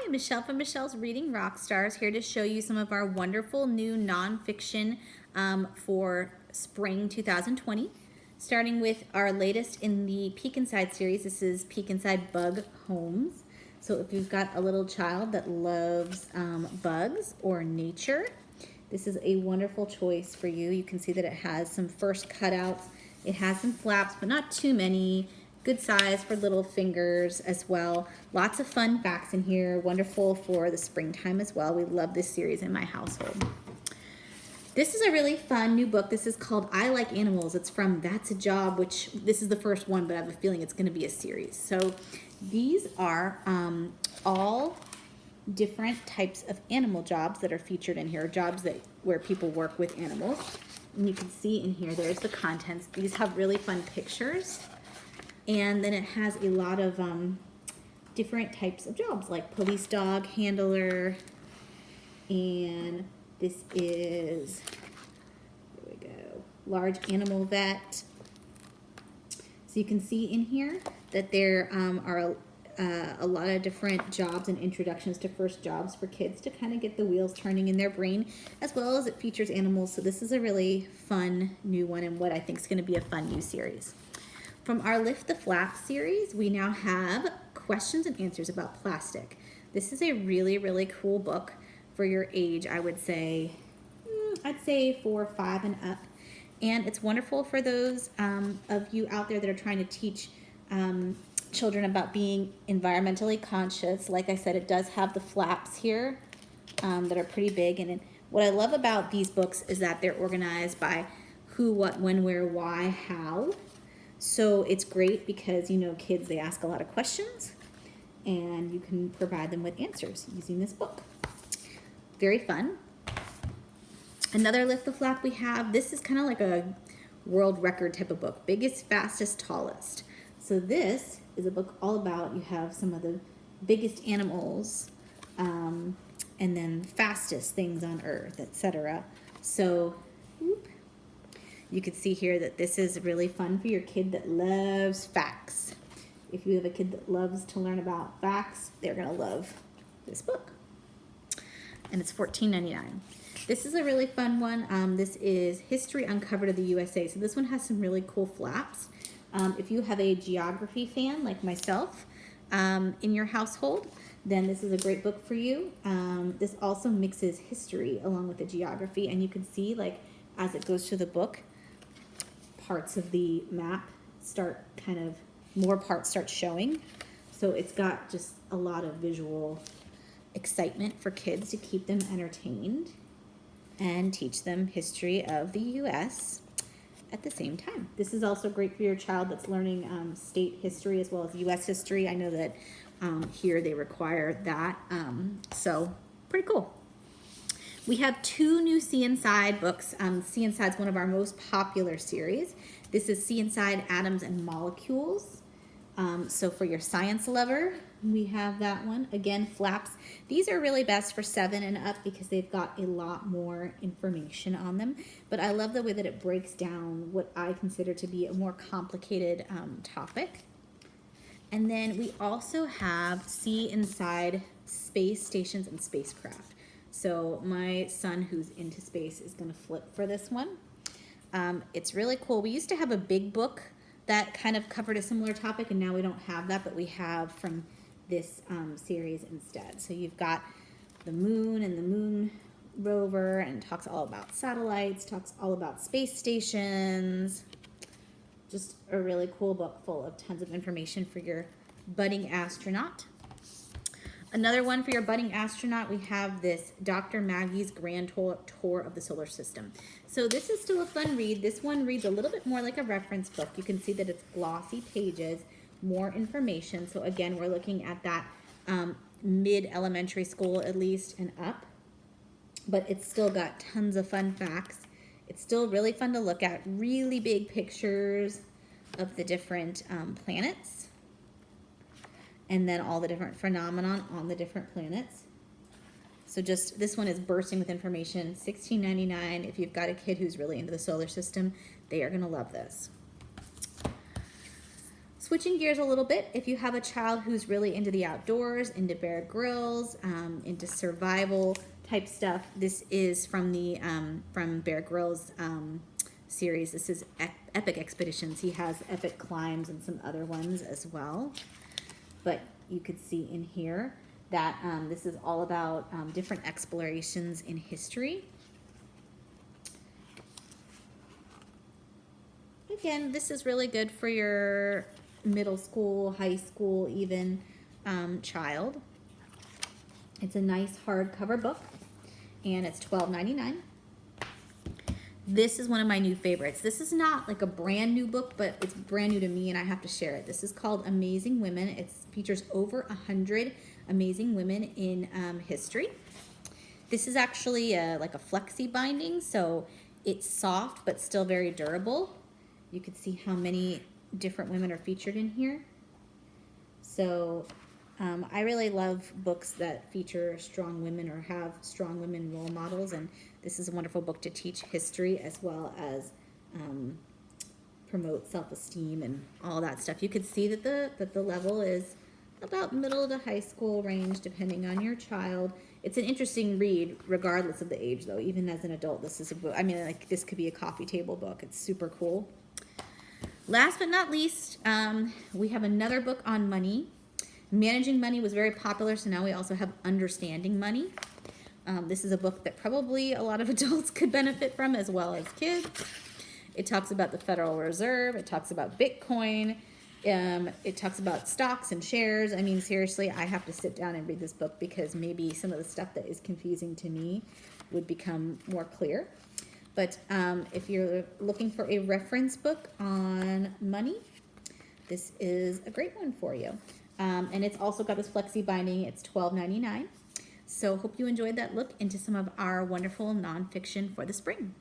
Michelle from Michelle's Reading Rockstars, here to show you some of our wonderful new nonfiction for spring 2020. Starting with our latest in the Peek Inside series. This is Peek Inside Bug Homes. So if you've got a little child that loves bugs or nature, this is a wonderful choice for you. You can see that it has some first cutouts. It has some flaps, but not too many. Good size for little fingers as well. Lots of fun facts in here. Wonderful for the springtime as well. We love this series in my household. This is a really fun new book. This is called I Like Animals. It's from That's a Job, which this is the first one, but I have a feeling it's going to be a series. So these are all different types of animal jobs that are featured in here, jobs where people work with animals. And you can see in here, there's the contents. These have really fun pictures. And then it has a lot of different types of jobs, like police dog handler, and this is, there we go, large animal vet. So you can see in here that there are a lot of different jobs and introductions to first jobs for kids to kind of get the wheels turning in their brain, as well as it features animals. So this is a really fun new one and what I think is going to be a fun new series. From our Lift the Flap series, we now have questions and answers about plastic. This is a really, really cool book for your age, I would say. I'd say 4 or 5 and up. And it's wonderful for those of you out there that are trying to teach children about being environmentally conscious. Like I said, it does have the flaps here that are pretty big. And what I love about these books is that they're organized by who, what, when, where, why, how. So it's great because, you know, kids, they ask a lot of questions and you can provide them with answers using this book. Very fun. Another Lift the Flap we have, this is kind of like a world record type of book, biggest, fastest, tallest. So this is a book all about, you have some of the biggest animals and then fastest things on earth, etc. So you can see here that this is really fun for your kid that loves facts. If you have a kid that loves to learn about facts, they're going to love this book. And it's $14.99. This is a really fun one. This is History Uncovered of the USA. So this one has some really cool flaps. If you have a geography fan like myself in your household, then this is a great book for you. This also mixes history along with the geography, and you can see, like, as it goes through the book, parts of the map start more parts start showing. So it's got just a lot of visual excitement for kids to keep them entertained and teach them history of the U.S. at the same time. This is also great for your child that's learning state history as well as U.S. history. I know that here they require that, so pretty cool. We have 2 new See Inside books. See Inside is one of our most popular series. This is See Inside Atoms and Molecules. So for your science lover, we have that one. Again, flaps. These are really best for 7 and up because they've got a lot more information on them. But I love the way that it breaks down what I consider to be a more complicated topic. And then we also have See Inside Space Stations and Spacecraft. So my son, who's into space, is going to flip for this one. It's really cool. We used to have a big book that kind of covered a similar topic, and now we don't have that, but we have from this series instead. So you've got the moon and the moon rover, and talks all about satellites, talks all about space stations. Just a really cool book full of tons of information for your budding astronaut. Another one for your budding astronaut, we have this Dr. Maggie's Grand Tour of the Solar System. So this is still a fun read. This one reads a little bit more like a reference book. You can see that it's glossy pages, more information. So again, we're looking at that mid-elementary school at least and up. But it's still got tons of fun facts. It's still really fun to look at. Really big pictures of the different planets. And then all the different phenomenon on the different planets. So just, this one is bursting with information. $16.99. If you've got a kid who's really into the solar system, they are going to love this. As Switching gears a little bit, if you have a child who's really into the outdoors, into Bear Grylls, into survival type stuff, this is from the from Bear Grylls series. This is Epic Expeditions. He has Epic Climbs and some other ones as well. But you could see in here that this is all about different explorations in history. Again, this is really good for your middle school, high school, even child. It's a nice hardcover book, and it's $12.99. This is one of my new favorites. This is not like a brand new book, but it's brand new to me, and I have to share it. This is called Amazing Women. It features over 100 amazing women in history. This is actually like a flexi binding, so it's soft but still very durable. You can see how many different women are featured in here. So I really love books that feature strong women or have strong women role models, and this is a wonderful book to teach history as well as promote self-esteem and all that stuff. You could see that the level is about middle to high school range depending on your child. It's an interesting read regardless of the age though. Even as an adult, this is a book, I mean, like, this could be a coffee table book. It's super cool. Last but not least, we have another book on money. Managing Money was very popular, so now we also have Understanding Money. This is a book that probably a lot of adults could benefit from as well as kids. It talks about the Federal Reserve. It talks about Bitcoin. It talks about stocks and shares. I mean, seriously, I have to sit down and read this book because maybe some of the stuff that is confusing to me would become more clear. But if you're looking for a reference book on money, this is a great one for you. And it's also got this flexi binding. It's $12.99. So hope you enjoyed that look into some of our wonderful nonfiction for the spring.